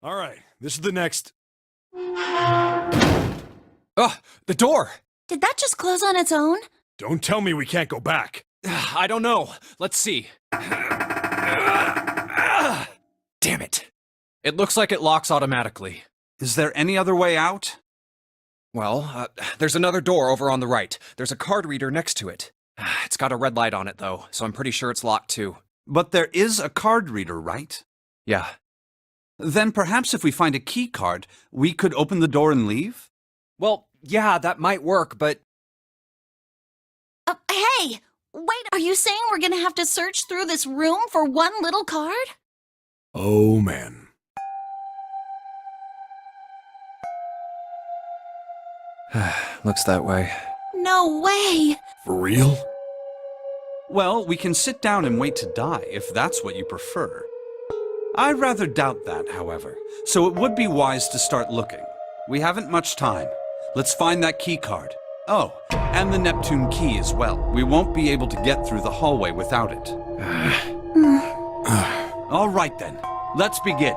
All right, this is the next... Ugh, the door! Did that just close on its own? Don't tell me we can't go back. I don't know. Let's see. Damn it. It looks like it locks automatically. Is there any other way out? Well, there's another door over on the right. There's a card reader next to it. It's got a red light on it, though, so I'm pretty sure it's locked, too. But there is a card reader, right? Yeah. Then perhaps if we find a key card, we could open the door and leave? Well, yeah, that might work, but... Hey! Wait, are you saying we're gonna have to search through this room for one little card? Oh, man. Looks that way. No way! For real? Well, we can sit down and wait to die, if that's what you prefer. I rather doubt that, however, so it would be wise to start looking. We haven't much time. Let's find that key card. Oh, and the Neptune key as well. We won't be able to get through the hallway without it. All right then, let's begin.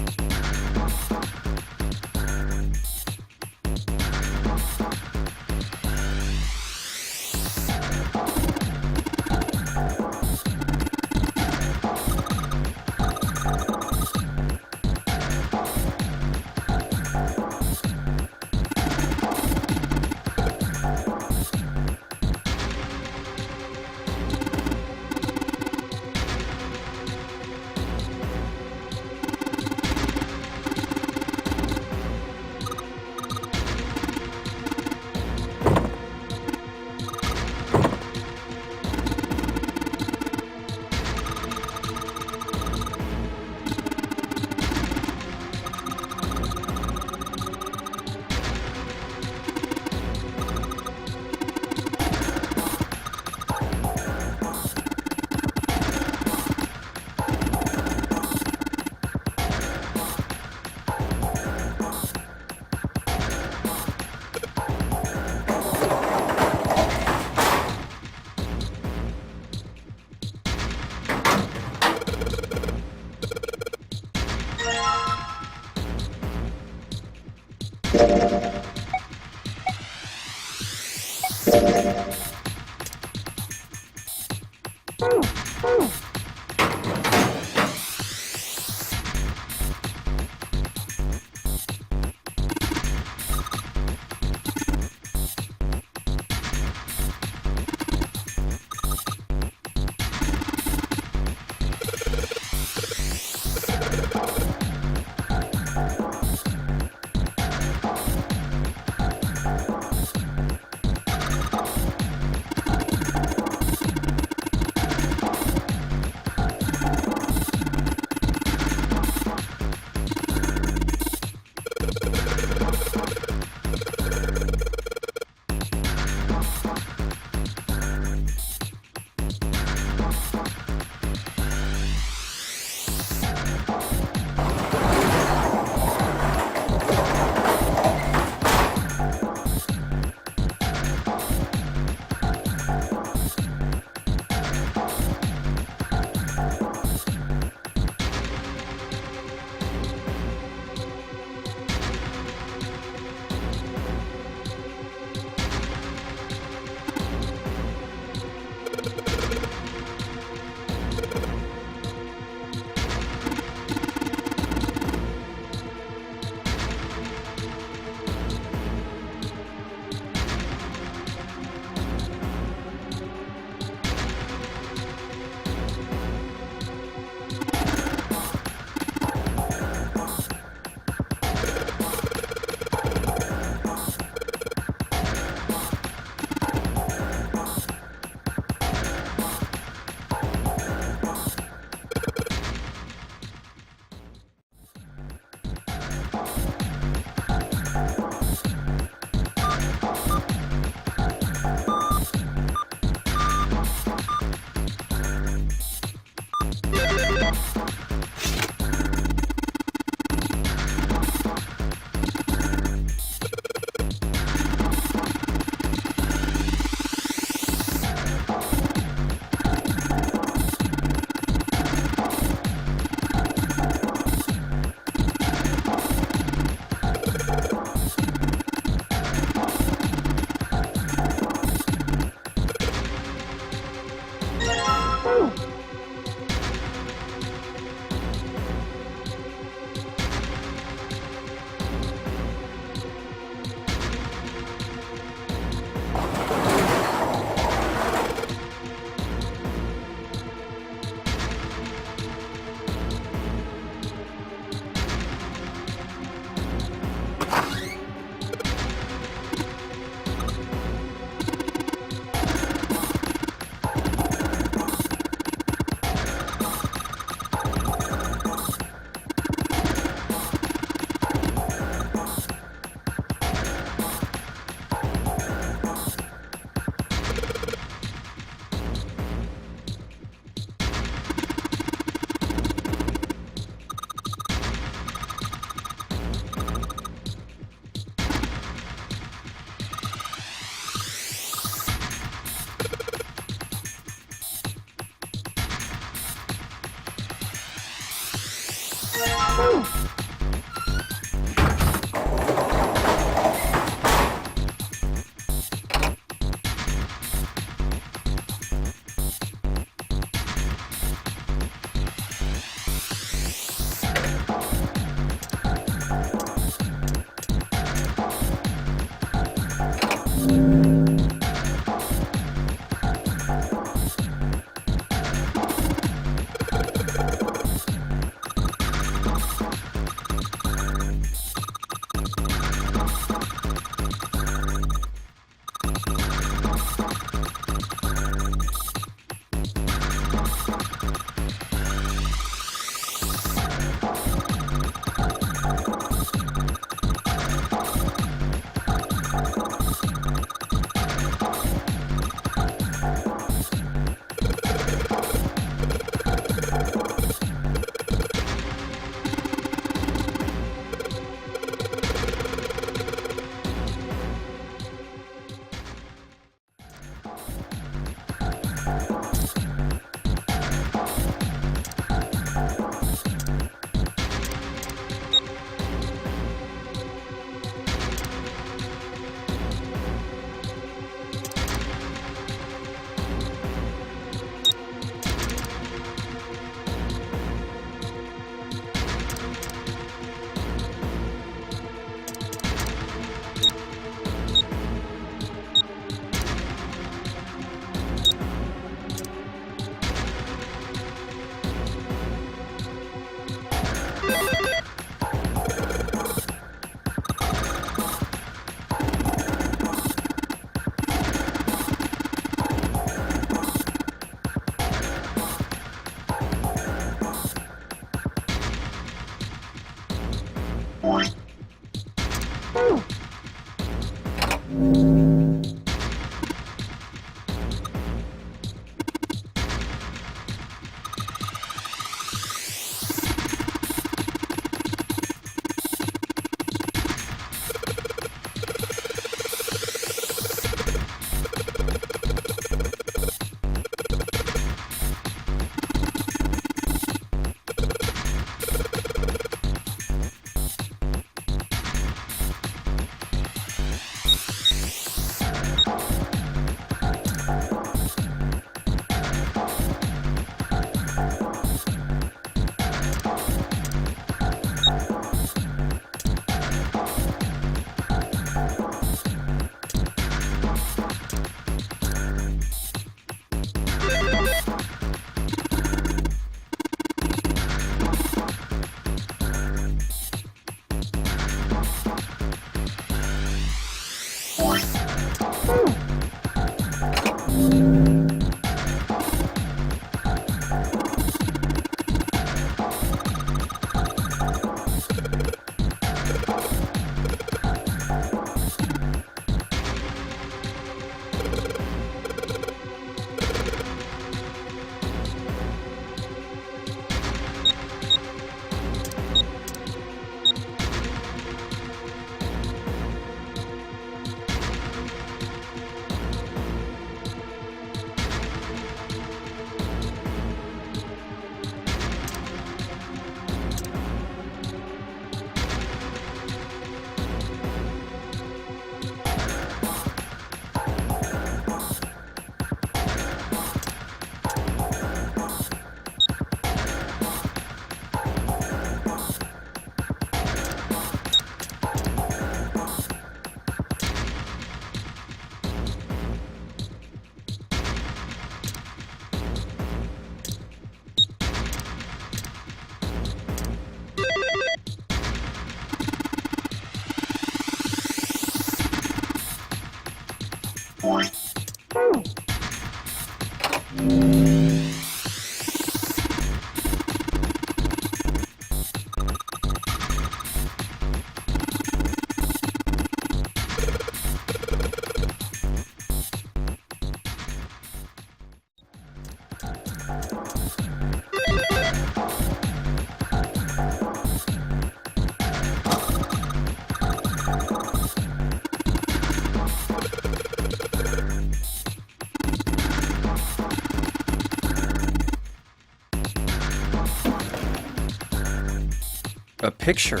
A picture.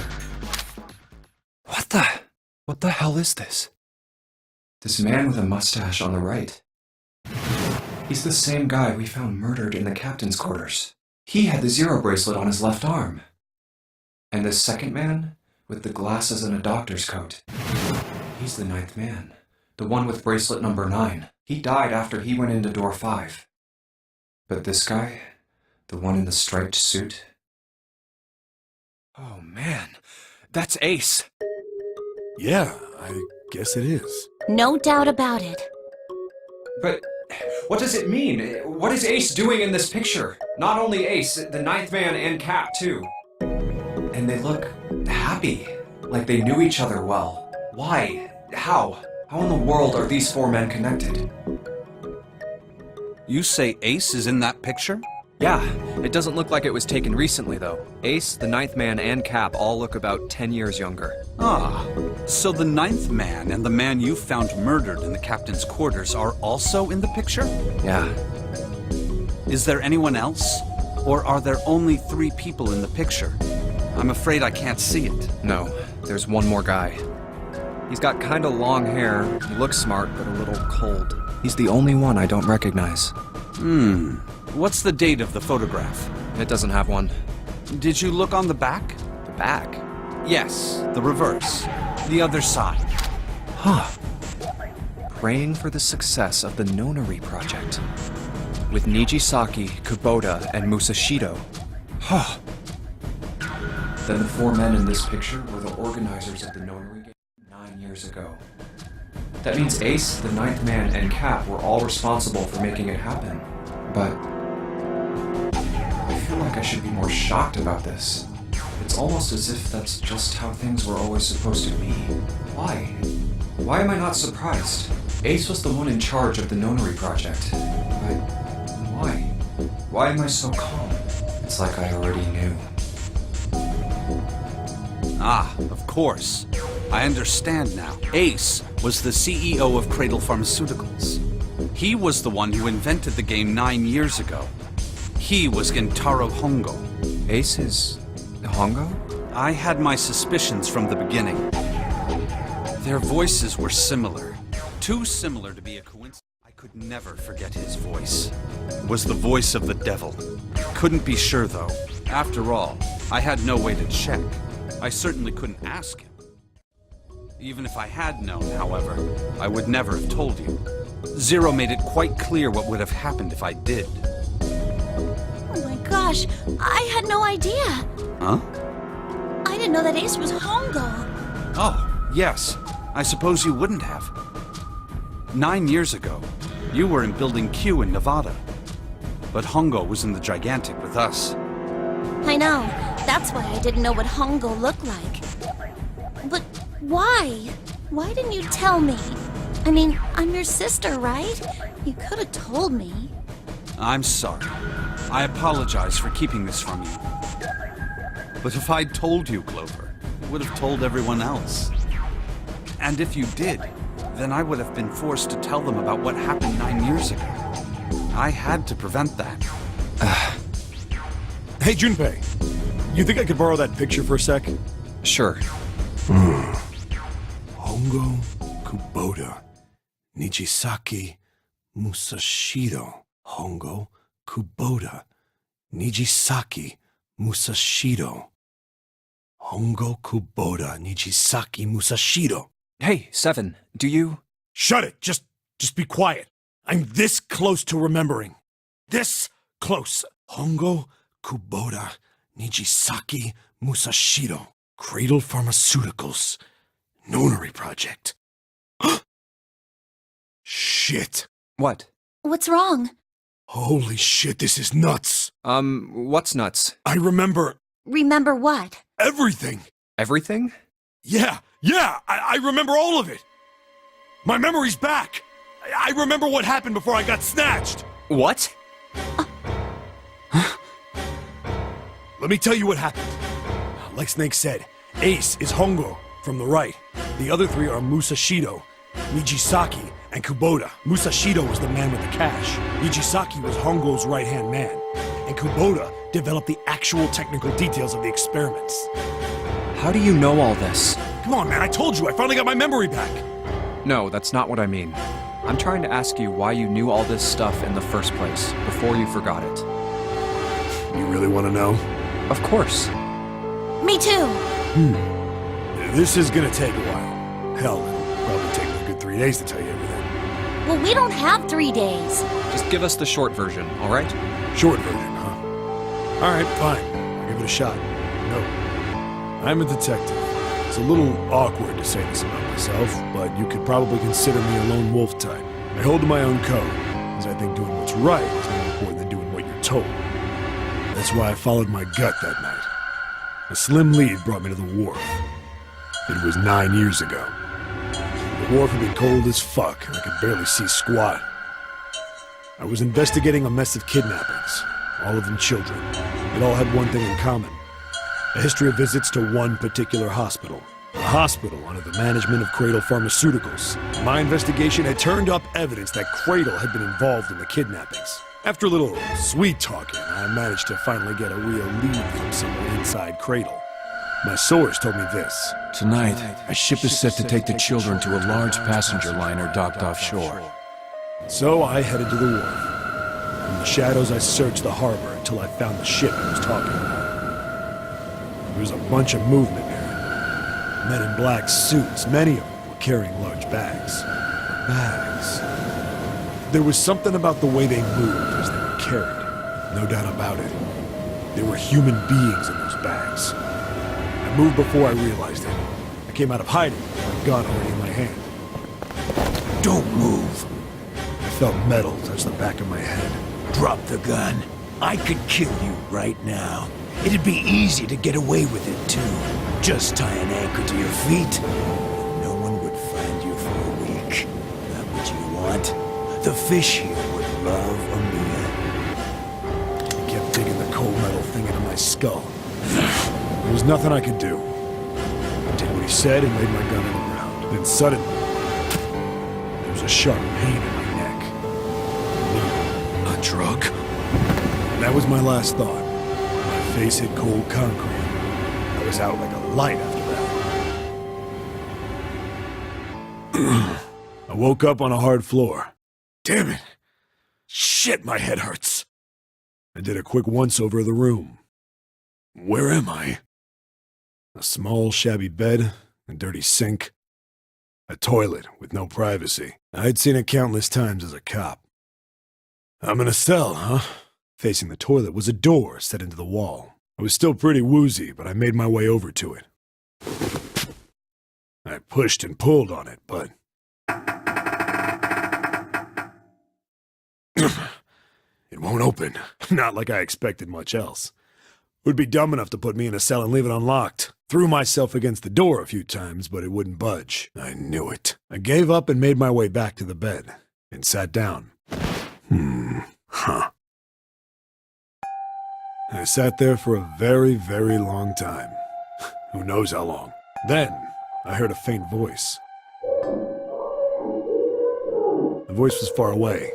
What the hell is this? This man with a mustache on the right. He's the same guy we found murdered in the captain's quarters. He had the zero bracelet on his left arm. And this second man, with the glasses and a doctor's coat. He's the ninth man. The The one with bracelet number 9. He died after he went into door 5. But this guy? The one in the striped suit? Oh man, that's Ace! Yeah, I guess it is. No doubt about it. But what does it mean? What is Ace doing in this picture? Not only Ace, the 9th man and Cap too. And they look happy, like they knew each other well. Why? How? How in the world are these 4 men connected? You say Ace is in that picture? Yeah, it doesn't look like it was taken recently, though. Ace, the 9th man, and Cap all look about 10 years younger. Ah, so the 9th man and the man you found murdered in the captain's quarters are also in the picture? Yeah. Is there anyone else? Or are there only 3 people in the picture? I'm afraid I can't see it. No, there's one more guy. He's got kinda long hair, he looks smart, but a little cold. He's the only one I don't recognize. What's the date of the photograph? It doesn't have one. Did you look on the back? The back? Yes, the reverse. The other side. Huh. Praying for the success of the Nonary project. With Nijisaki, Kubota, and Musashido. Huh. Then the 4 men in this picture were the organizers of the Nonary Game 9 years ago. That means Ace, the 9th man, and Cap were all responsible for making it happen. But I feel like I should be more shocked about this. It's almost as if that's just how things were always supposed to be. Why? Why am I not surprised? Ace was the one in charge of the Nonary project. But why? Why am I so calm? It's like I already knew. Ah, of course. I understand now. Ace was the CEO of Cradle Pharmaceuticals. He was the one who invented the game 9 years ago. He was Gentaro Hongo. Ace is Hongo? I had my suspicions from the beginning. Their voices were similar. Too similar to be a coincidence. I could never forget his voice. It was the voice of the devil. Couldn't be sure though. After all, I had no way to check. I certainly couldn't ask him. Even if I had known, however, I would never have told you. Zero made it quite clear what would have happened if I did. Oh my gosh, I had no idea. Huh? I didn't know that Ace was Hongo. Oh, yes. I suppose you wouldn't have. 9 years ago, you were in Building Q in Nevada. But Hongo was in the Gigantic with us. I know. That's why I didn't know what Hongo looked like. But why? Why didn't you tell me? I mean, I'm your sister, right? You could have told me. I'm sorry. I apologize for keeping this from you. But if I'd told you, Clover, I would have told everyone else. And if you did, then I would have been forced to tell them about what happened 9 years ago. I had to prevent that. Hey, Junpei. You think I could borrow that picture for a sec? Sure. Hongo, Kubota, Nijisaki, Musashido. Hongo, Kubota, Nijisaki, Musashido. Hongo, Kubota, Nijisaki, Musashido. Hey, Seven, do you... Shut it! Just be quiet. I'm this close to remembering. This close. Hongo, Kubota, Nijisaki, Musashido. Cradle Pharmaceuticals. Nonary Project. Shit. What? What's wrong? Holy shit, this is nuts. What's nuts? I remember Remember what? everything. Everything? Yeah, I remember all of it. My memory's back. I remember what happened before I got snatched. What? Let me tell you what happened. Like Snake said, Ace is Hongo from the right. The other 3 are Musashido, Nijisaki, and Kubota. Musashido was the man with the cash. Nijisaki was Hongo's right-hand man. And Kubota developed the actual technical details of the experiments. How do you know all this? Come on, man, I told you, I finally got my memory back. No, that's not what I mean. I'm trying to ask you why you knew all this stuff in the first place, before you forgot it. You really want to know? Of course. Me too. This is gonna take a while. Hell, it'll probably take me a good 3 days to tell you everything. Well, we don't have 3 days. Just give us the short version, alright? Short version, huh? Alright, fine. I'll give it a shot. No. I'm a detective. It's a little awkward to say this about myself, but you could probably consider me a lone wolf type. I hold to my own code, as I think doing what's right is more important than doing what you're told. That's why I followed my gut that night. A slim lead brought me to the wharf. It was 9 years ago. The wharf had been cold as fuck, and I could barely see squat. I was investigating a mess of kidnappings, all of them children. It all had one thing in common. A history of visits to one particular hospital. A hospital under the management of Cradle Pharmaceuticals. My investigation had turned up evidence that Cradle had been involved in the kidnappings. After a little sweet talking, I managed to finally get a real lead from someone inside Cradle. My source told me this. Tonight, a ship is set to take the children to a large passenger liner docked offshore. So I headed to the wharf. In the shadows, I searched the harbor until I found the ship I was talking about. There was a bunch of movement there. Men in black suits, many of them were carrying large bags. Bags. There was something about the way they moved as they were carried. No doubt about it. There were human beings in those bags. I moved before I realized it. I came out of hiding with my gun already in my hand. Don't move. I felt metal touch the back of my head. Drop the gun. I could kill you right now. It'd be easy to get away with it, too. Just tie an anchor to your feet. No one would find you for a week. That what you want? The fish here would love a meal. I kept digging the cold metal thing into my skull. There was nothing I could do. I did what he said and laid my gun on the ground. Then suddenly, there was a sharp pain in my neck. No, a drug? That was my last thought. My face hit cold concrete. I was out like a light after that. I woke up on a hard floor. Damn it! Shit, my head hurts. I did a quick once-over of the room. Where am I? A small, shabby bed, a dirty sink, a toilet with no privacy. I'd seen it countless times as a cop. I'm in a cell, huh? Facing the toilet was a door set into the wall. I was still pretty woozy, but I made my way over to it. I pushed and pulled on it, but... it won't open. Not like I expected much else. Would be dumb enough to put me in a cell and leave it unlocked. Threw myself against the door a few times, but it wouldn't budge. I knew it. I gave up and made my way back to the bed, and sat down. I sat there for a very, very long time. Who knows how long. Then, I heard a faint voice. The voice was far away.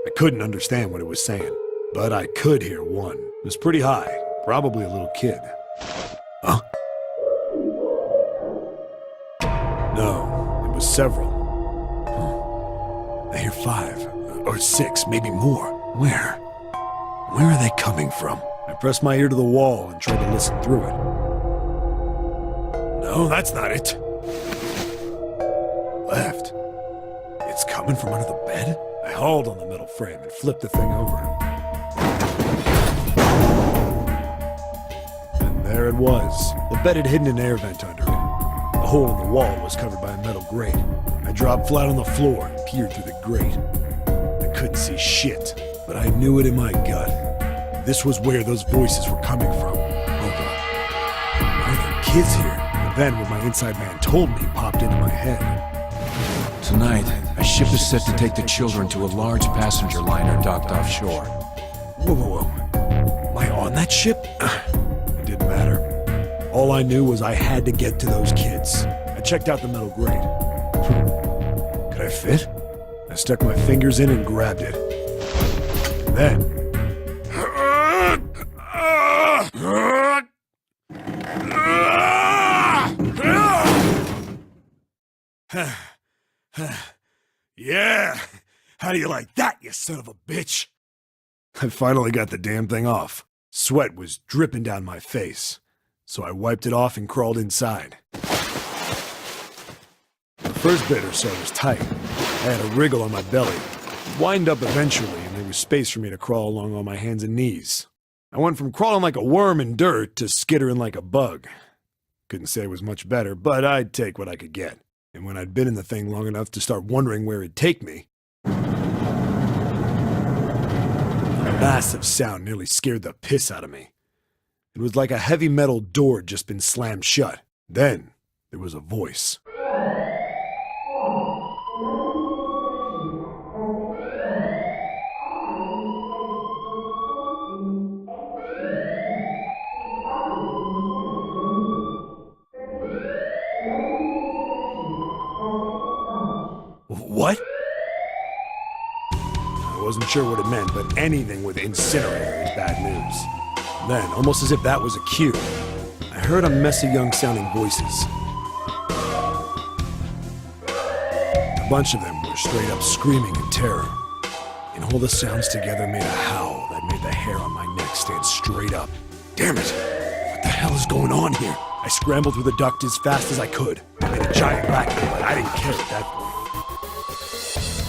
I couldn't understand what it was saying, but I could hear one. It was pretty high, probably a little kid. Huh? No, it was several. I hear 5, or 6, maybe more. Where? Where are they coming from? I pressed my ear to the wall and tried to listen through it. No, that's not it. Left. It's coming from under the bed? I hauled on the metal frame and flipped the thing over. And there it was. The bed had hidden an air vent under it. The hole in the wall was covered by a metal grate. I dropped flat on the floor and peered through the grate. I couldn't see shit, but I knew it in my gut. This was where those voices were coming from. Hold on. Why are there kids here? And then what my inside man told me popped into my head. Tonight, a ship is set to take the children to a large passenger liner docked offshore. Whoa. Am I on that ship? It didn't matter. All I knew was I had to get to those kids. I checked out the metal grate. Could I fit? I stuck my fingers in and grabbed it. And then... Yeah! How do you like that, you son of a bitch? I finally got the damn thing off. Sweat was dripping down my face, so I wiped it off and crawled inside. The The first bit or so was tight. I had a wriggle on my belly. Wind up eventually, and there was space for me to crawl along on my hands and knees. I went from crawling like a worm in dirt to skittering like a bug. Couldn't say it was much better, but I'd take what I could get. And when I'd been in the thing long enough to start wondering where it'd take me, a massive sound nearly scared the piss out of me. It was like a heavy metal door had just been slammed shut. Then there was a voice. What? I wasn't sure what it meant, but anything with incinerator is bad news. Then, almost as if that was a cue, I heard a mess of young-sounding voices. A bunch of them were straight up screaming in terror, and all the sounds together made a howl that made the hair on my neck stand straight up. Damn it! What the hell is going on here? I scrambled through the duct as fast as I could. I made a giant racket, but I didn't care at that point.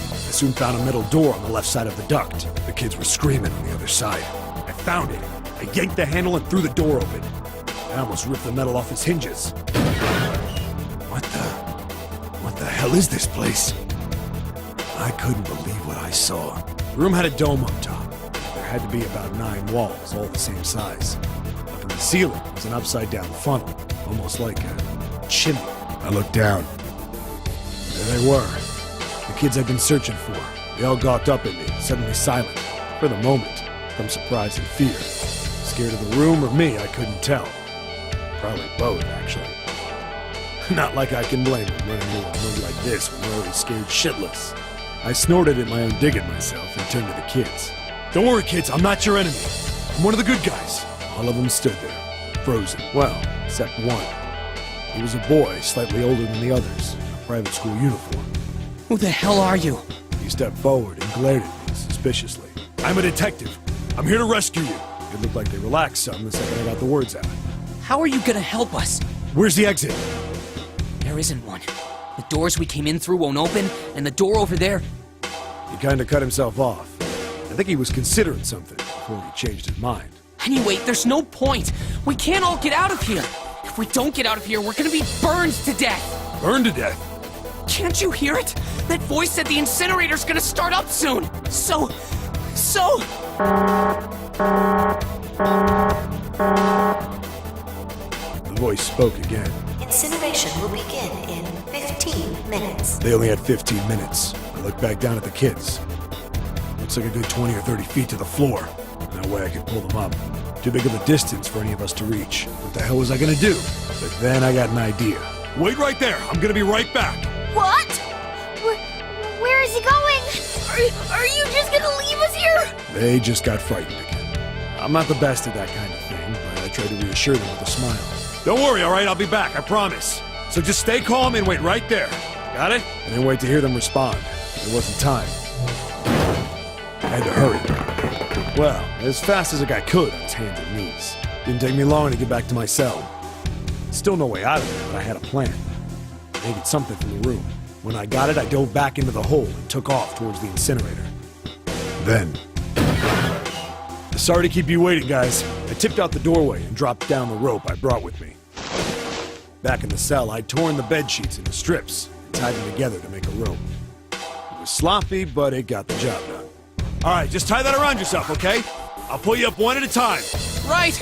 I soon found a metal door on the left side of the duct. The kids were screaming on the other side. I found it. I yanked the handle and threw the door open. I almost ripped the metal off its hinges. What the hell is this place? I couldn't believe what I saw. The room had a dome up top. There had to be about 9 walls, all the same size. Up in the ceiling was an upside-down funnel, almost like a chimney. I looked down. There they were. The kids I'd been searching for. They all gawked up at me, suddenly silent. For the moment, from surprise and fear. Scared of the room or me, I couldn't tell. Probably both, actually. Not like I can blame them running into a room like this when they're already scared shitless. I snorted at my own dig at myself and turned to the kids. Don't worry, kids, I'm not your enemy. I'm one of the good guys. All of them stood there, frozen. Well, except one. He was a boy, slightly older than the others, in a private school uniform. Who the hell are you? He stepped forward and glared at me suspiciously. I'm a detective. I'm here to rescue you. It looked like they relaxed some the second I got the words out. How are you gonna help us? Where's the exit? There isn't one. The doors we came in through won't open, and the door over there... He kinda cut himself off. I think he was considering something before he changed his mind. Anyway, there's no point. We can't all get out of here. If we don't get out of here, we're gonna be burned to death. Burned to death? Can't you hear it? That voice said the incinerator's gonna start up soon. So... The voice spoke again. Incineration will begin in 15 minutes. They only had 15 minutes. I looked back down at the kids. Looks like a good 20 or 30 feet to the floor. No way I could pull them up. Too big of a distance for any of us to reach. What the hell was I gonna do? But then I got an idea. Wait right there. I'm gonna be right back. What? Where is he going? Are you just gonna leave us here? They just got frightened again. I'm not the best at that kind of thing, but I tried to reassure them with a smile. Don't worry, all right? I'll be back, I promise. So just stay calm and wait right there. Got it? I didn't wait to hear them respond. There wasn't time. I had to hurry. Well, as fast as a guy could on his hands and knees. Didn't take me long to get back to my cell. Still no way out of it, but I had a plan. I needed something from the room. When I got it, I dove back into the hole and took off towards the incinerator. Then... Sorry to keep you waiting, guys. I tipped out the doorway and dropped down the rope I brought with me. Back in the cell, I'd torn the bed sheets into strips and tied them together to make a rope. It was sloppy, but it got the job done. All right, just tie that around yourself, okay? I'll pull you up one at a time. Right!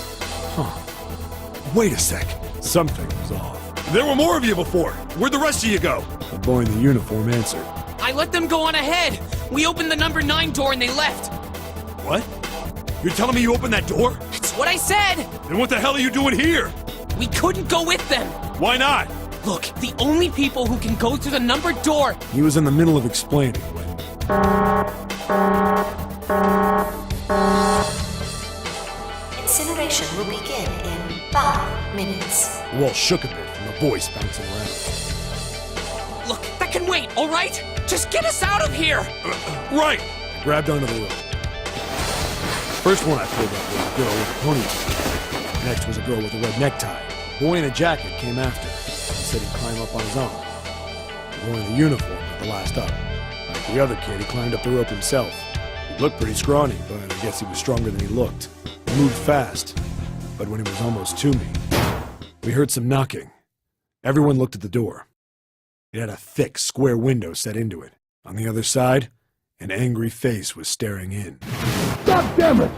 Wait a sec. Something was off. There were more of you before. Where'd the rest of you go? The boy in the uniform answered. I let them go on ahead. We opened the number 9 door and they left. What? You're telling me you opened that door? That's what I said! Then what the hell are you doing here? We couldn't go with them. Why not? Look, the only people who can go through the numbered door... He was in the middle of explaining when... Incineration will begin in 5 minutes. The wall shook a bit from the voice bouncing around. Look, that can wait, all right? Just get us out of here! Right! I grabbed onto the rope. First one I pulled up was a girl with a ponytail. Next was a girl with a red necktie. A boy in a jacket came after. He said he'd climb up on his own. boy in the uniform with the last up. Like the other kid, he climbed up the rope himself. He looked pretty scrawny, but I guess he was stronger than he looked. He moved fast, but when he was almost to me, we heard some knocking. Everyone looked at the door. It had a thick, square window set into it. On the other side, an angry face was staring in. God damn it!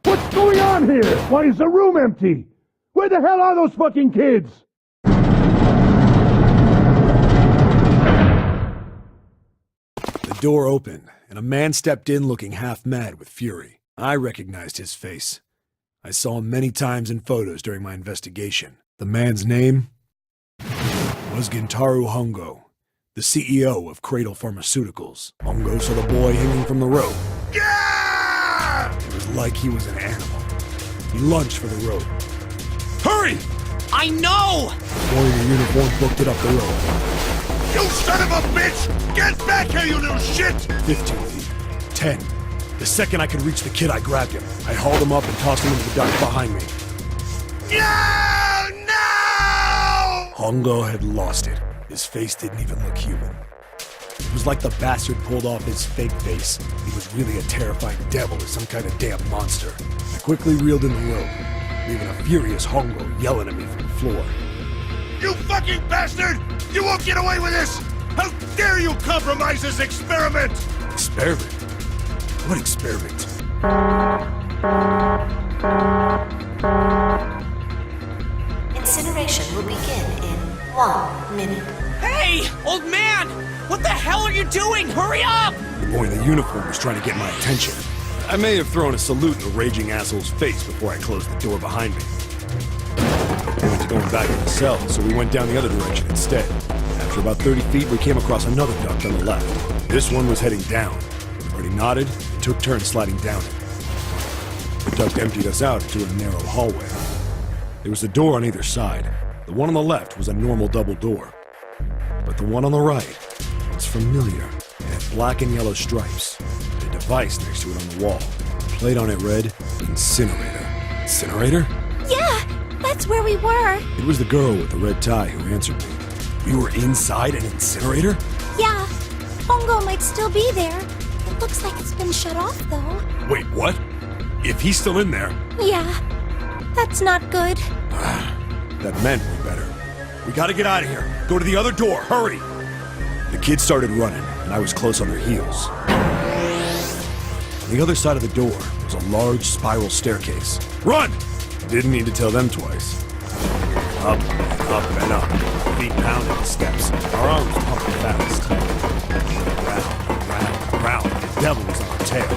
What's going on here? Why is the room empty? Where the hell are those fucking kids? The door opened, and a man stepped in looking half mad with fury. I recognized his face. I saw him many times in photos during my investigation. The man's name was Gintaro Hongo, the CEO of Cradle Pharmaceuticals. Hongo saw the boy hanging from the rope. Yeah! It was like he was an animal. He lunged for the rope. Hurry! I know! The boy in the uniform booked it up the rope. You son of a bitch! Get back here, you little shit! 15 feet. 10. The second I could reach the kid, I grabbed him. I hauled him up and tossed him into the dark behind me. No! No! Hongo had lost it. His face didn't even look human. It was like the bastard pulled off his fake face. He was really a terrifying devil or some kind of damn monster. I quickly reeled in the rope, leaving a furious Hongo yelling at me from the floor. You fucking bastard! You won't get away with this! How dare you compromise this experiment! Experiment? What experiment? Incineration will begin in 1 minute. Hey, old man! What the hell are you doing? Hurry up! The boy in the uniform was trying to get my attention. I may have thrown a salute in the raging asshole's face before I closed the door behind me. We went to going back to the cell, so we went down the other direction instead. After about 30 feet, we came across another duct on the left. This one was heading down. Everybody nodded and took turns sliding down it. The duct emptied us out into a narrow hallway. There was a door on either side. The one on the left was a normal double door. But the one on the right was familiar. It had black and yellow stripes. A device next to it on the wall. The plate on it read, Incinerator. Incinerator? Yeah, that's where we were. It was the girl with the red tie who answered me. We were inside an incinerator? Yeah, Hongo might still be there. It looks like it's been shut off, though. Wait, what? If he's still in there, Yeah, that's not good. that meant we better. We gotta get out of here. Go to the other door, hurry! The kids started running, and I was close on their heels. On the other side of the door was a large spiral staircase. Run! Didn't need to tell them twice. Up and up and up. Feet pounding the steps. Our arms pumping fast. Round, round, round. The devil was on our tail.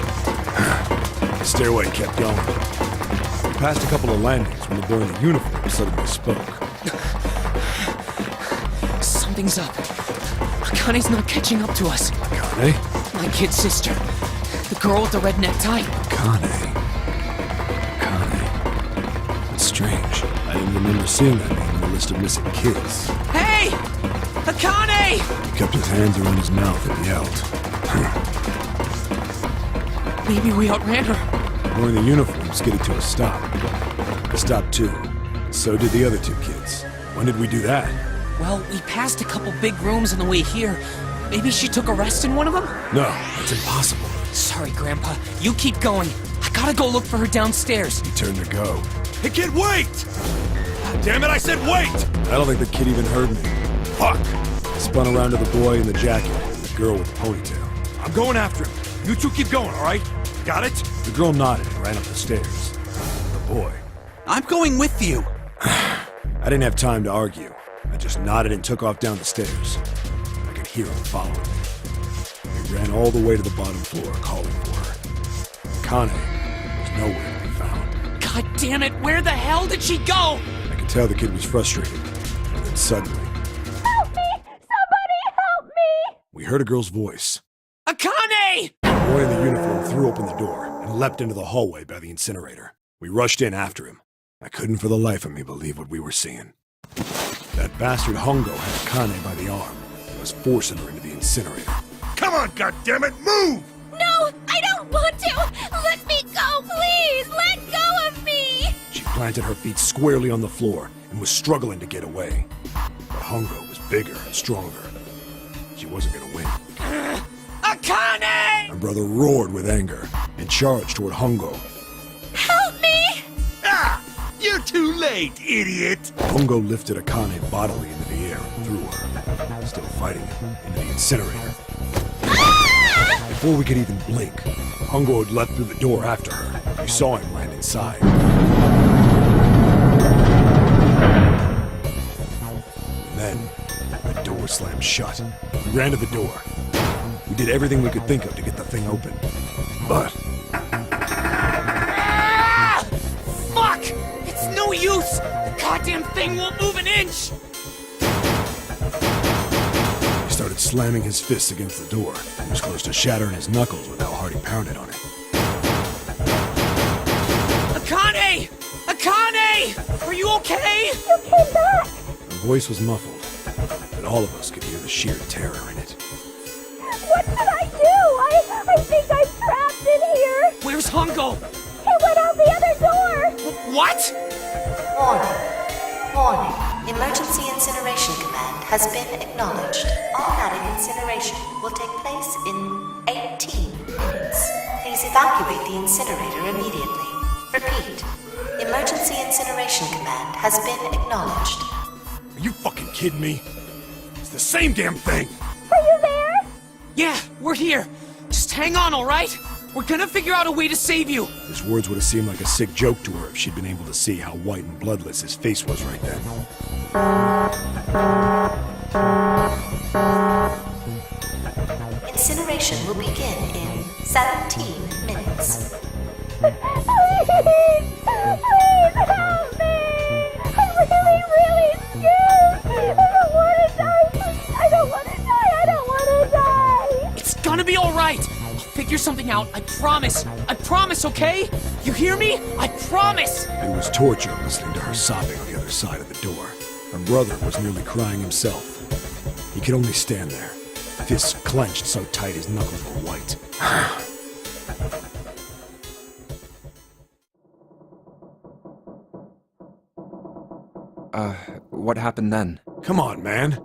The stairway kept going. We passed a couple of landings when the boy in the uniform suddenly spoke. Something's up. Akane's not catching up to us. Akane? My kid's sister. The girl with the red necktie. Akane. That's strange. I didn't remember seeing that name on the list of missing kids. Hey! Akane! He kept his hands around his mouth and yelled. Maybe we outran her. The boy in the uniform skidded to a stop. I stopped too. So did the other two kids. When did we do that? Well, we passed a couple big rooms on the way here. Maybe she took a rest in one of them? No, that's impossible. Sorry, Grandpa. You keep going. I gotta go look for her downstairs. He turned to go. Hey kid, wait! Damn it, I said wait! I don't think the kid even heard me. Fuck! I spun around to the boy in the jacket and the girl with the ponytail. I'm going after him. You two keep going, alright? Got it? The girl nodded and ran up the stairs. The boy. I'm going with you. I didn't have time to argue. I just nodded and took off down the stairs. I could hear him following me. We ran all the way to the bottom floor, calling for her. Akane was nowhere to be found. God damn it, where the hell did she go? I could tell the kid was frustrated. And then suddenly... Help me! Somebody help me! We heard a girl's voice. Akane! The boy in the uniform threw open the door and leapt into the hallway by the incinerator. We rushed in after him. I couldn't for the life of me believe what we were seeing. That bastard Hongo had Akane by the arm and was forcing her into the incinerator. Come on, goddammit, move! No, I don't want to! Let me go, please! Let go of me! She planted her feet squarely on the floor and was struggling to get away. But Hongo was bigger and stronger. she wasn't gonna win. Akane! My brother roared with anger and charged toward Hongo. Help me! Ah! You're too late, idiot! Hongo lifted Akane bodily into the air and threw her, still fighting him, into the incinerator. Before we could even blink, Hongo had leapt through the door after her. We saw him land inside. And then, the door slammed shut. We ran to the door. We did everything we could think of to get the thing open. But Fuck! It's no use! The goddamn thing won't move an inch! he started slamming his fists against the door. He was close to shattering his knuckles with how hard he pounded on it. Akane! Akane! Are you okay? You came back! Her voice was muffled, but all of us could hear the sheer terror in it. What should I do? I think I'm trapped in here! Where's Hongo? He went out the other door! What? Warning. Emergency incineration command has been acknowledged. Automatic incineration will take place in 18 minutes. Please evacuate the incinerator immediately. Repeat. Emergency incineration command has been acknowledged. Are you fucking kidding me? It's the same damn thing! Are you there? Yeah, we're here. Just hang on, alright? We're gonna figure out a way to save you. His words would have seemed like a sick joke to her if she'd been able to see how white and bloodless his face was right then. Incineration will begin in 17 minutes. Please help me! I'm really scared! I don't want to die! It's gonna be alright. I'll figure something out. I promise. I promise, okay? You hear me? I promise! It was torture listening to her sobbing on the other side of the door. Her brother was nearly crying himself. He could only stand there, fists clenched so tight his knuckles were white. What happened then? Come on, man.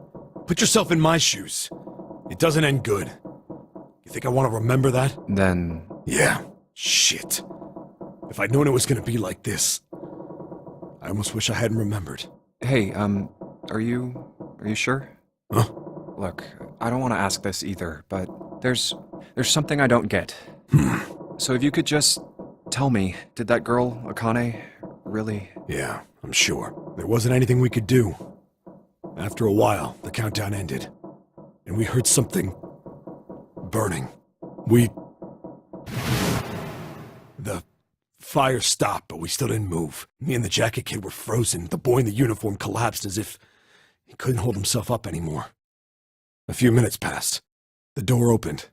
Put yourself in my shoes. It doesn't end good. You think I want to remember that? Then... Yeah. Shit. If I'd known it was gonna be like this, I almost wish I hadn't remembered. Hey, are you sure? Huh? Look, I don't want to ask this either, but there's something I don't get. So if you could just tell me, did that girl, Akane, really... Yeah, I'm sure. There wasn't anything we could do. After a while, the countdown ended, and we heard something burning. The fire stopped, but we still didn't move. Me and the jacket kid were frozen. The boy in the uniform collapsed as if he couldn't hold himself up anymore. A few minutes passed. The door opened.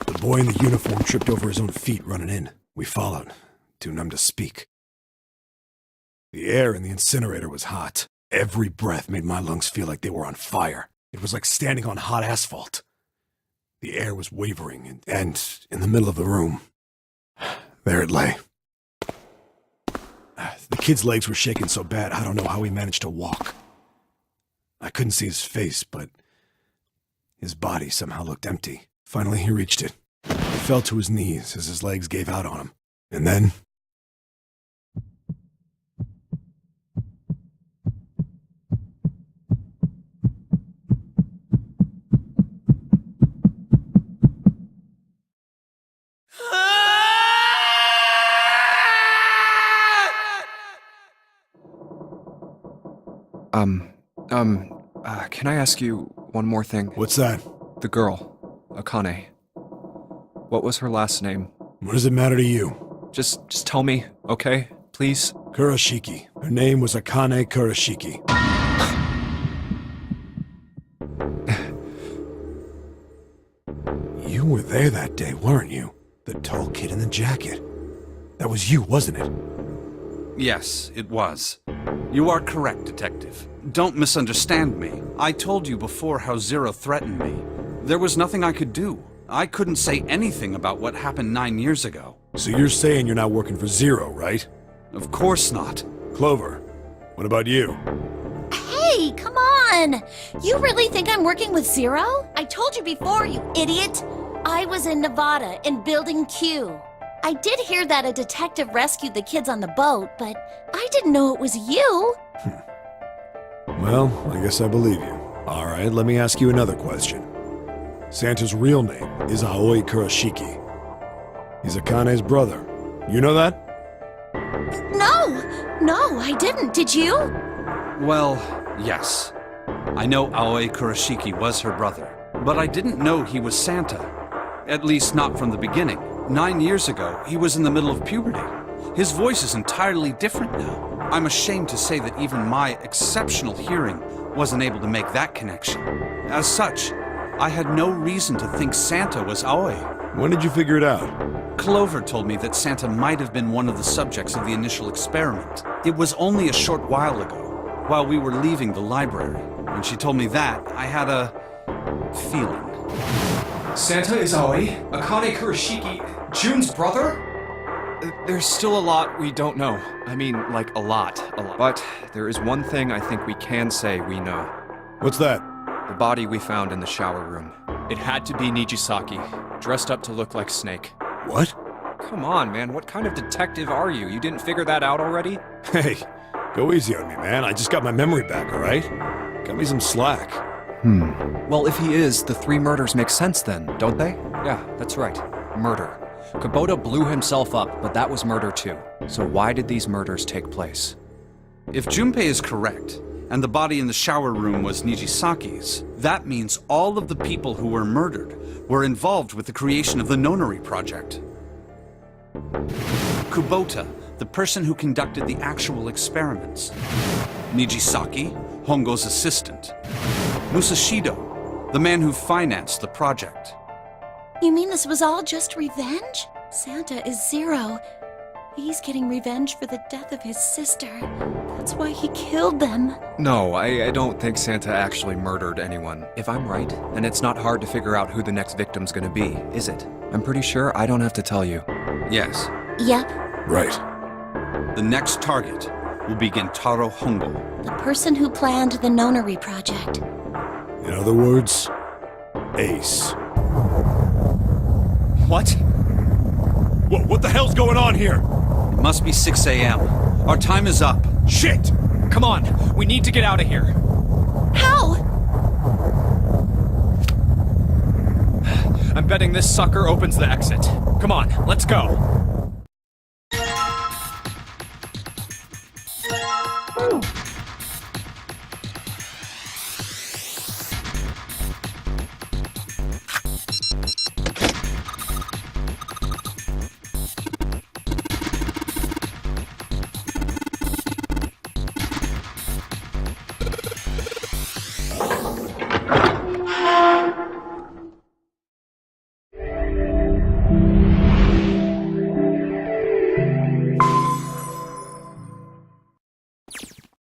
The boy in the uniform tripped over his own feet running in. We followed, too numb to speak. The air in the incinerator was hot. Every breath made my lungs feel like they were on fire. It was like standing on hot asphalt. The air was wavering, and in the middle of the room, there it lay. The kid's legs were shaking so bad, I don't know how he managed to walk. I couldn't see his face, but his body somehow looked empty. Finally, he reached it. He fell to his knees as his legs gave out on him. And then... Can I ask you one more thing? What's that? The girl, Akane. What was her last name? What does it matter to you? Just tell me, okay? Please? Kurashiki. Her name was Akane Kurashiki. You were there that day, weren't you? The tall kid in the jacket. That was you, wasn't it? Yes, it was. You are correct, Detective. Don't misunderstand me. I told you before how Zero threatened me. There was nothing I could do. I couldn't say anything about what happened 9 years ago. So you're saying you're not working for Zero, right? Of course not. Clover, What about you? Hey, come on! You really think I'm working with Zero? I told you before, you idiot! I was in Nevada, in Building Q. I did hear that a detective rescued the kids on the boat, but I didn't know it was you. Well, I guess I believe you. Alright, let me ask you another question. Santa's real name is Aoi Kurashiki. He's Akane's brother. You know that? No, I didn't. Did you? Well, yes. I know Aoi Kurashiki was her brother, but I didn't know he was Santa. At least not from the beginning. 9 years ago, he was in the middle of puberty. His voice is entirely different now. I'm ashamed to say that even my exceptional hearing wasn't able to make that connection. As such, I had no reason to think Santa was Aoi. When did you figure it out? Clover told me that Santa might have been one of the subjects of the initial experiment. It was only a short while ago, while we were leaving the library. When she told me that, I had a feeling. Santa is Aoi, Akane Kurashiki, June's brother? There's still a lot we don't know. I mean, like, a lot. But there is one thing I think we can say we know. What's that? The body we found in the shower room. It had to be Nijisaki, dressed up to look like Snake. What? Come on, man, what kind of detective are you? You didn't figure that out already? Hey, go easy on me, man. I just got my memory back, alright? Cut me some slack. Well, if he is, the 3 murders make sense then, don't they? Yeah, that's right. Murder. Kubota blew himself up, but that was murder too. So why did these murders take place? If Junpei is correct, and the body in the shower room was Nijisaki's, that means all of the people who were murdered were involved with the creation of the Nonary project. Kubota, the person who conducted the actual experiments. Nijisaki, Hongo's assistant. Musashido, the man who financed the project. You mean this was all just revenge? Santa is Zero. He's getting revenge for the death of his sister. That's why he killed them. No, I don't think Santa actually murdered anyone. If I'm right, then it's not hard to figure out who the next victim's gonna be, is it? I'm pretty sure I don't have to tell you. Yes. Yep, Right. The next target will be Gentaro Hongo. the person who planned the Nonary project. In other words, Ace. What? What the hell's going on here? It must be 6 a.m. Our time is up. Shit! Come on, we need to get out of here. How? I'm betting this sucker opens the exit. Come on, let's go.